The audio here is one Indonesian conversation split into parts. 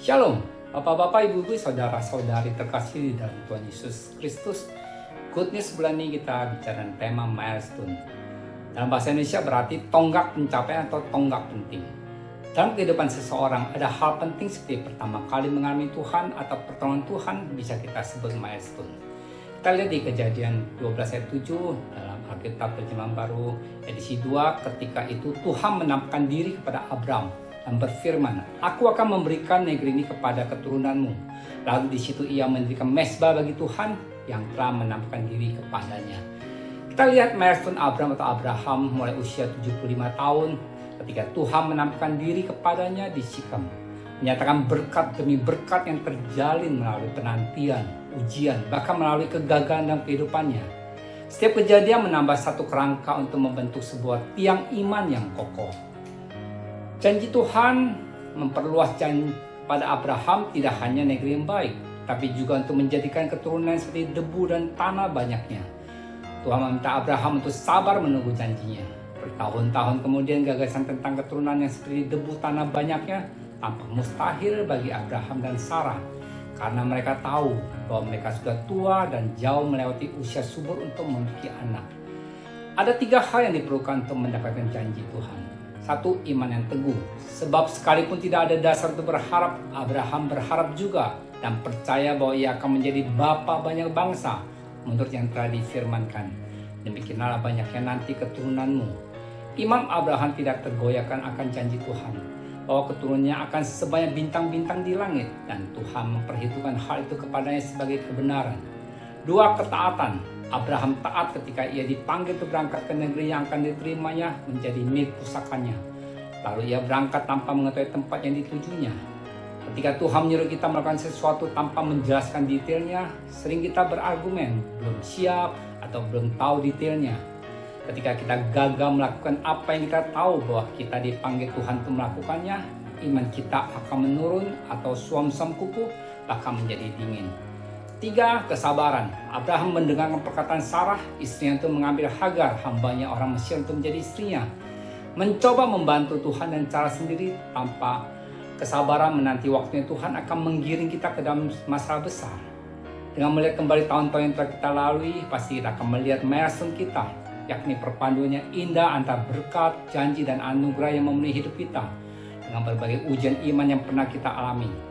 Shalom, Bapak-bapak, Ibu-ibu, saudara-saudari terkasih dalam Tuhan Yesus Kristus. Good News bulan ini kita bicara tema milestone. Dalam bahasa Indonesia berarti tonggak pencapaian atau tonggak penting. Dalam kehidupan seseorang ada hal penting seperti pertama kali mengalami Tuhan atau pertolongan Tuhan bisa kita sebut milestone. Kita lihat di Kejadian 12 ayat 7 dalam Alkitab Terjemahan Baru edisi 2, ketika itu Tuhan menampakkan diri kepada Abram dan berfirman, "Aku akan memberikan negeri ini kepada keturunanmu." Lalu di situ ia mendirikan mezbah bagi Tuhan yang telah menampakkan diri kepadanya. Kita lihat milestone Abram atau Abraham mulai usia 75 tahun ketika Tuhan menampakkan diri kepadanya di Sikem, menyatakan berkat demi berkat yang terjalin melalui penantian, ujian, bahkan melalui kegagalan dalam kehidupannya. Setiap kejadian menambah satu kerangka untuk membentuk sebuah tiang iman yang kokoh. Janji Tuhan memperluas janji pada Abraham tidak hanya negeri yang baik, tapi juga untuk menjadikan keturunan seperti debu dan tanah banyaknya. Tuhan meminta Abraham untuk sabar menunggu janjinya. Bertahun-tahun kemudian gagasan tentang keturunan yang seperti debu tanah banyaknya tampak mustahil bagi Abraham dan Sarah, karena mereka tahu bahwa mereka sudah tua dan jauh melewati usia subur untuk memiliki anak. Ada 3 hal yang diperlukan untuk mendapatkan janji Tuhan. 1. Iman yang teguh. Sebab sekalipun tidak ada dasar untuk berharap, Abraham berharap juga dan percaya bahwa ia akan menjadi bapa banyak bangsa menurut yang telah difirmankan. Demikianlah banyaknya nanti keturunanmu. Iman Abraham tidak tergoyahkan akan janji Tuhan bahwa keturunannya akan sebanyak bintang-bintang di langit, dan Tuhan memperhitungkan hal itu kepadanya sebagai kebenaran. 2. Ketaatan. Abraham taat ketika ia dipanggil untuk berangkat ke negeri yang akan diterimanya menjadi milik pusakanya. Lalu ia berangkat tanpa mengetahui tempat yang ditujunya. Ketika Tuhan menyuruh kita melakukan sesuatu tanpa menjelaskan detailnya, sering kita berargumen belum siap atau belum tahu detailnya. Ketika kita gagal melakukan apa yang kita tahu bahwa kita dipanggil Tuhan untuk melakukannya, iman kita akan menurun atau suam-suam kuku bahkan menjadi dingin. 3. Kesabaran. Abraham mendengarkan perkataan Sarah, istrinya, untuk mengambil Hagar, hambanya orang Mesir, untuk menjadi istrinya. Mencoba membantu Tuhan dan cara sendiri tanpa kesabaran menanti waktunya Tuhan akan menggiring kita ke dalam masalah besar. Dengan melihat kembali tahun-tahun yang telah kita lalui, pasti kita akan melihat milestone kita, yakni perpaduannya indah antara berkat, janji, dan anugerah yang memenuhi hidup kita dengan berbagai ujian iman yang pernah kita alami.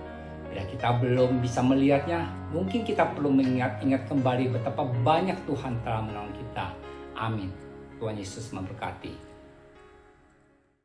Bila kita belum bisa melihatnya, mungkin kita perlu mengingat kembali betapa banyak Tuhan telah menolong kita. Amin. Tuhan Yesus memberkati.